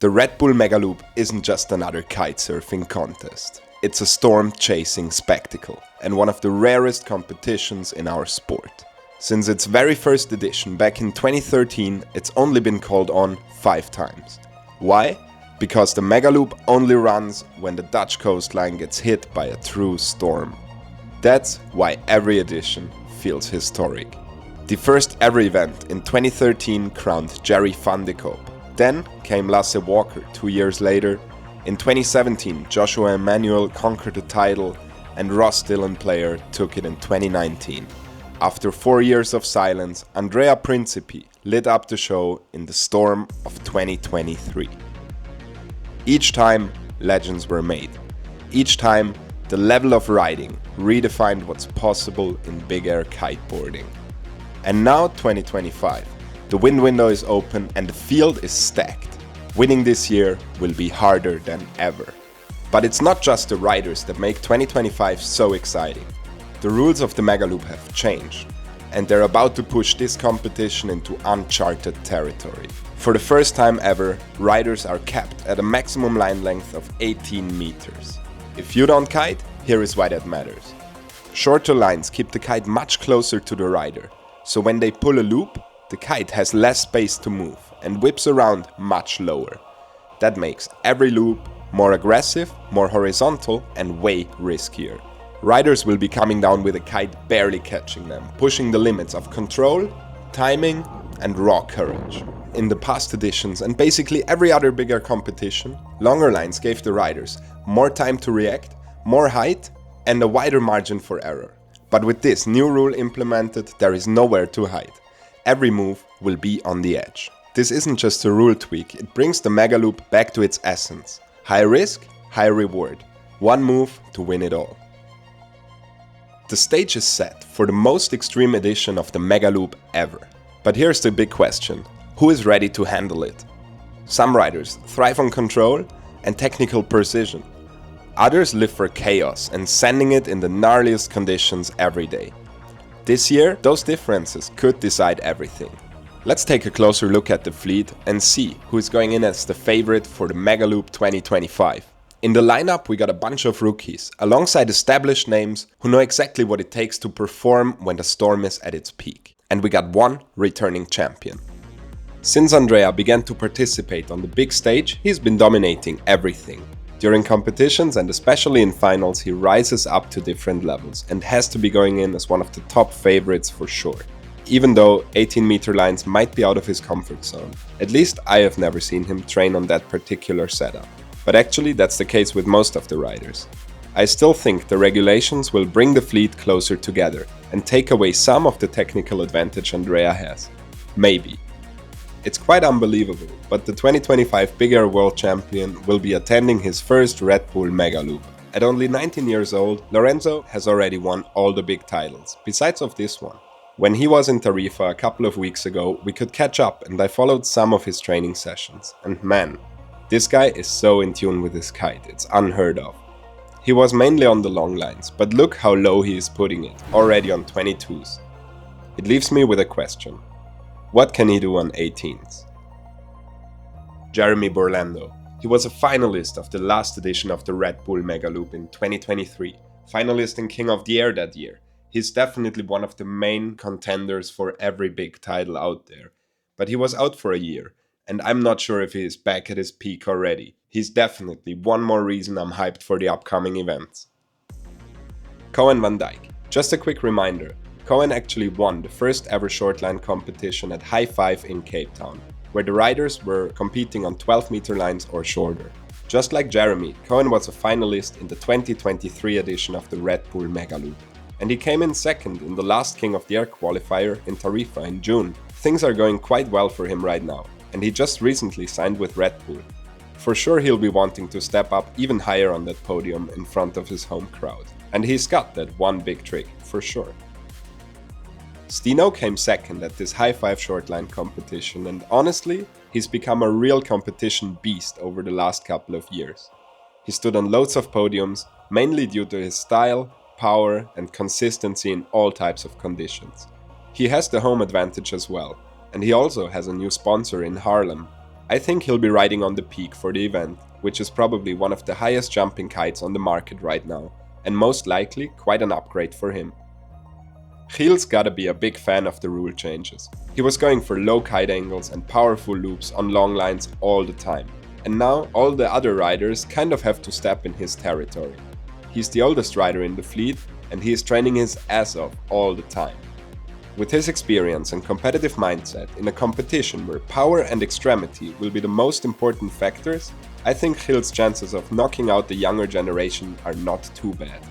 The Red Bull Megaloop isn't just another kitesurfing contest. It's a storm-chasing spectacle and one of the rarest competitions in our sport. Since its very first edition back in 2013, it's only been called on 5 times. Why? Because the Megaloop only runs when the Dutch coastline gets hit by a true storm. That's why every edition feels historic. The first ever event in 2013 crowned Jerry van de Koop. Then came Lasse Walker 2 years later. In 2017, Joshua Emanuel conquered the title and Ross Dillon Player took it in 2019. After 4 years of silence, Andrea Principi lit up the show in the storm of 2023. Each time, legends were made. Each time, the level of riding redefined what's possible in big air kiteboarding. And now 2025. The wind window is open and the field is stacked. Winning this year will be harder than ever. But it's not just the riders that make 2025 so exciting. The rules of the Megaloop have changed, and they're about to push this competition into uncharted territory. For the first time ever, riders are capped at a maximum line length of 18 meters. If you don't kite, here is why that matters. Shorter lines keep the kite much closer to the rider, so when they pull a loop, the kite has less space to move and whips around much lower. That makes every loop more aggressive, more horizontal, and way riskier. Riders will be coming down with a kite barely catching them, pushing the limits of control, timing, and raw courage. In the past editions and basically every other bigger competition, longer lines gave the riders more time to react, more height, and a wider margin for error. But with this new rule implemented, there is nowhere to hide. Every move will be on the edge. This isn't just a rule tweak, it brings the Megaloop back to its essence. High risk, high reward. One move to win it all. The stage is set for the most extreme edition of the Megaloop ever. But here's the big question: who is ready to handle it? Some riders thrive on control and technical precision. Others live for chaos and sending it in the gnarliest conditions every day. This year, those differences could decide everything. Let's take a closer look at the fleet and see who is going in as the favorite for the Megaloop 2025. In the lineup, we got a bunch of rookies, alongside established names who know exactly what it takes to perform when the storm is at its peak. And we got one returning champion. Since Andrea began to participate on the big stage, he's been dominating everything. During competitions and especially in finals, he rises up to different levels and has to be going in as one of the top favorites for sure. Even though 18-meter lines might be out of his comfort zone. At least I have never seen him train on that particular setup. But actually that's the case with most of the riders. I still think the regulations will bring the fleet closer together and take away some of the technical advantage Andrea has. Maybe. It's quite unbelievable, but the 2025 Big Air World Champion will be attending his first Red Bull Megaloop. At only 19 years old, Lorenzo has already won all the big titles, besides of this one. When he was in Tarifa a couple of weeks ago, we could catch up and I followed some of his training sessions. And man, this guy is so in tune with his kite, it's unheard of. He was mainly on the long lines, but look how low he is putting it, already on 22s. It leaves me with a question. What can he do on 18s? Jeremy Burlando. He was a finalist of the last edition of the Red Bull Megaloop in 2023, finalist in King of the Air that year. He's definitely one of the main contenders for every big title out there. But he was out for a year, and I'm not sure if he is back at his peak already. He's definitely one more reason I'm hyped for the upcoming events. Koen van Dijk. Just a quick reminder. Koen actually won the first ever shortline competition at High Five in Cape Town, where the riders were competing on 12-meter lines or shorter. Just like Jeremy, Koen was a finalist in the 2023 edition of the Red Bull Megaloop. And he came in second in the last King of the Air qualifier in Tarifa in June. Things are going quite well for him right now, and he just recently signed with Red Bull. For sure he'll be wanting to step up even higher on that podium in front of his home crowd. And he's got that one big trick, for sure. Stino came second at this High Five shortline competition, and honestly, he's become a real competition beast over the last couple of years. He stood on loads of podiums, mainly due to his style, power, and consistency in all types of conditions. He has the home advantage as well, and he also has a new sponsor in Haarlem. I think he'll be riding on the peak for the event, which is probably one of the highest jumping kites on the market right now, and most likely quite an upgrade for him. Giel's gotta be a big fan of the rule changes. He was going for low kite angles and powerful loops on long lines all the time, and now all the other riders kind of have to step in his territory. He's the oldest rider in the fleet, and he is training his ass off all the time. With his experience and competitive mindset in a competition where power and extremity will be the most important factors, I think Giel's chances of knocking out the younger generation are not too bad.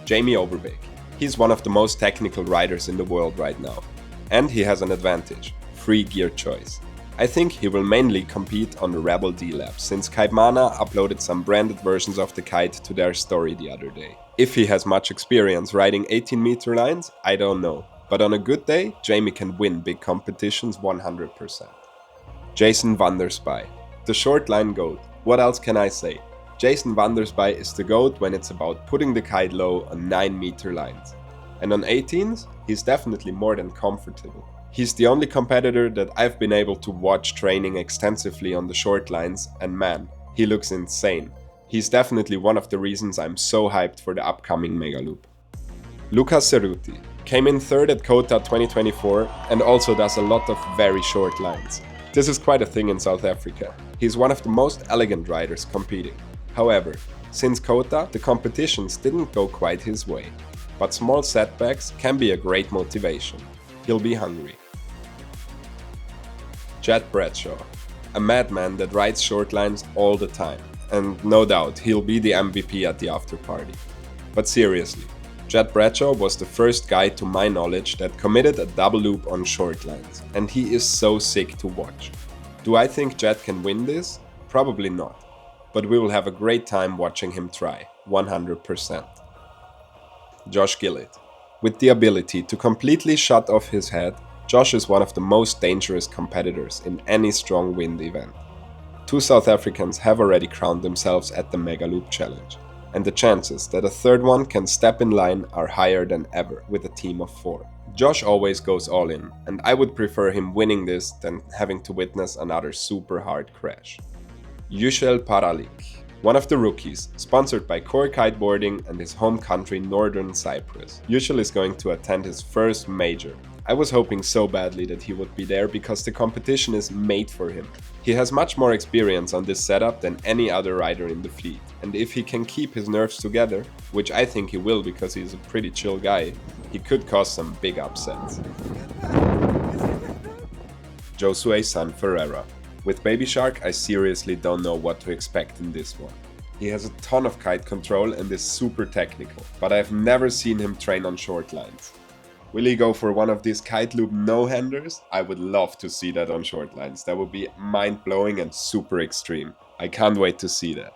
Jamie Overbeek. He's one of the most technical riders in the world right now. And he has an advantage: free gear choice. I think he will mainly compete on the Rebel D-Lab, since Kitemana uploaded some branded versions of the kite to their story the other day. If he has much experience riding 18-meter lines, I don't know. But on a good day, Jamie can win big competitions 100%. Jason van der Spy. The short line GOAT. What else can I say? Jason van der Spy is the GOAT when it's about putting the kite low on 9-meter lines. And on 18s, he's definitely more than comfortable. He's the only competitor that I've been able to watch training extensively on the short lines, and man, he looks insane. He's definitely one of the reasons I'm so hyped for the upcoming Megaloop. Luca Cerruti came in third at Kota 2024 and also does a lot of very short lines. This is quite a thing in South Africa. He's one of the most elegant riders competing. However, since Kota, the competitions didn't go quite his way. But small setbacks can be a great motivation. He'll be hungry. Chad Bradshaw, a madman that rides short lines all the time, and no doubt he'll be the MVP at the after party. But seriously, Chad Bradshaw was the first guy to my knowledge that committed a double loop on short lines, and he is so sick to watch. Do I think Chad can win this? Probably not, but we will have a great time watching him try, 100%. Josh Gillett. With the ability to completely shut off his head, Josh is one of the most dangerous competitors in any strong wind event. 2 South Africans have already crowned themselves at the Megaloop Challenge, and the chances that a third one can step in line are higher than ever with a team of 4. Josh always goes all in, and I would prefer him winning this than having to witness another super hard crash. Yushel Paralik, one of the rookies, sponsored by Core Kiteboarding and his home country Northern Cyprus. Yushel is going to attend his first major. I was hoping so badly that he would be there because the competition is made for him. He has much more experience on this setup than any other rider in the fleet, and if he can keep his nerves together, which I think he will because he's a pretty chill guy, he could cause some big upsets. Josue San Ferreira. With Baby Shark, I seriously don't know what to expect in this one. He has a ton of kite control and is super technical, but I've never seen him train on short lines. Will he go for one of these kite loop no-handers? I would love to see that on short lines. That would be mind-blowing and super extreme. I can't wait to see that.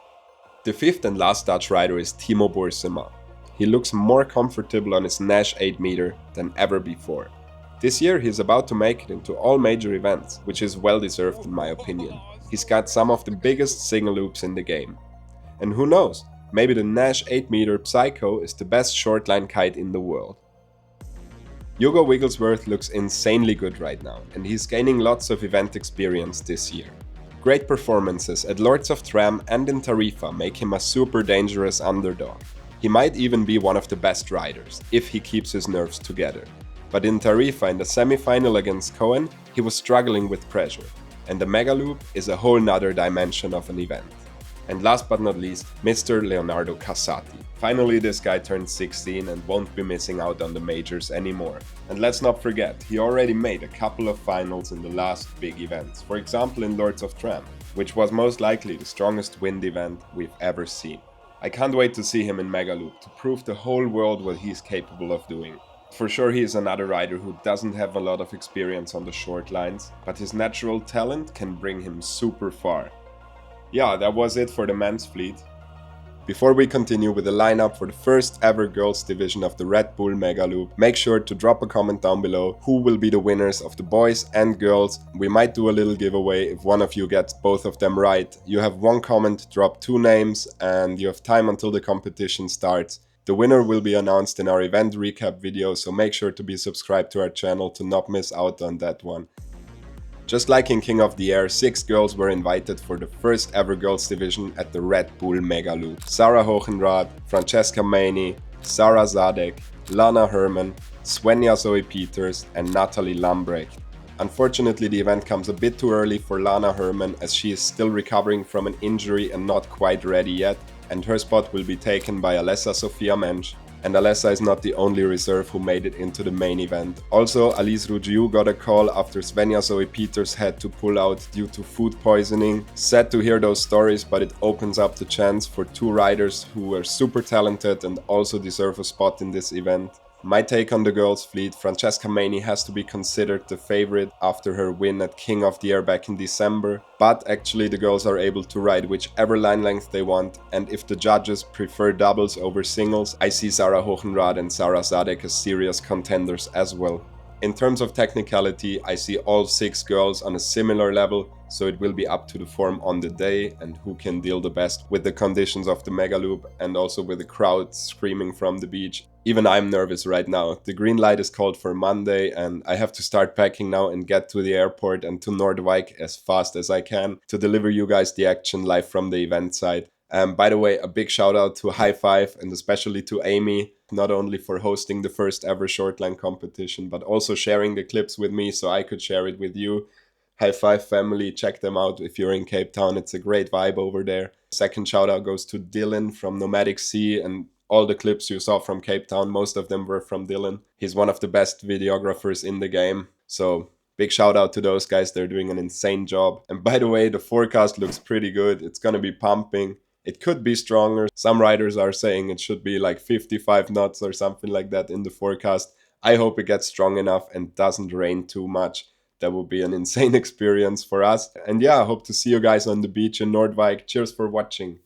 The 5th and last Dutch rider is Timo Boersema. He looks more comfortable on his Nash 8-meter than ever before. This year he's about to make it into all major events, which is well deserved in my opinion. He's got some of the biggest single loops in the game. And who knows, maybe the Nash 8-meter Psycho is the best shortline kite in the world. Hugo Wigglesworth looks insanely good right now, and he's gaining lots of event experience this year. Great performances at Lords of Tram and in Tarifa make him a super dangerous underdog. He might even be one of the best riders, if he keeps his nerves together. But in Tarifa in the semi-final against Cohen, he was struggling with pressure, and the Megaloop is a whole nother dimension of an event. And last but not least, Mr. Leonardo Casati. Finally, this guy turned 16 and won't be missing out on the majors anymore. And let's not forget, he already made a couple of finals in the last big events, for example in Lords of Tram, which was most likely the strongest wind event we've ever seen. I can't wait to see him in Megaloop to prove the whole world what he's capable of doing. For sure he is another rider who doesn't have a lot of experience on the short lines, but his natural talent can bring him super far. Yeah, that was it for the men's fleet. Before we continue with the lineup for the first ever girls division of the Red Bull Megaloop, make sure to drop a comment down below who will be the winners of the boys and girls. We might do a little giveaway if one of you gets both of them right. You have 1 comment, drop 2 names, and you have time until the competition starts. The winner will be announced in our event recap video, so make sure to be subscribed to our channel to not miss out on that one. Just like in King of the Air, 6 girls were invited for the first ever girls division at the Red Bull Megaloop. Sarah Hohenrath, Francesca Maney, Sarah Zadek, Lana Herman, Svenja Zoe Peters and Natalie Lambrecht. Unfortunately, the event comes a bit too early for Lana Herman as she is still recovering from an injury and not quite ready yet, and her spot will be taken by Alessa Sofia Mensch. And Alessa is not the only reserve who made it into the main event. Also, Alice Rougiou got a call after Svenja Zoe Peters had to pull out due to food poisoning. Sad to hear those stories, but it opens up the chance for 2 riders who are super talented and also deserve a spot in this event. My take on the girls' fleet: Francesca Maney has to be considered the favorite after her win at King of the Air back in December, but actually the girls are able to ride whichever line length they want, and if the judges prefer doubles over singles, I see Sarah Hohenrath and Sarah Zadek as serious contenders as well. In terms of technicality, I see all 6 girls on a similar level, so it will be up to the form on the day and who can deal the best with the conditions of the Megaloop and also with the crowd screaming from the beach. Even I'm nervous right now. The green light is called for Monday and I have to start packing now and get to the airport and to Noordwijk as fast as I can to deliver you guys the action live from the event site. By the way, a big shout out to High Five and especially to Amy, not only for hosting the first ever shortline competition, but also sharing the clips with me so I could share it with you. High Five family, check them out if you're in Cape Town. It's a great vibe over there. Second shout out goes to Dylan from Nomadic Sea, and all the clips you saw from Cape Town, most of them were from Dylan. He's one of the best videographers in the game. So big shout out to those guys. They're doing an insane job. And by the way, the forecast looks pretty good. It's gonna be pumping. It could be stronger. Some riders are saying it should be like 55 knots or something like that in the forecast. I hope it gets strong enough and doesn't rain too much. That would be an insane experience for us. And yeah, I hope to see you guys on the beach in Noordwijk. Cheers for watching.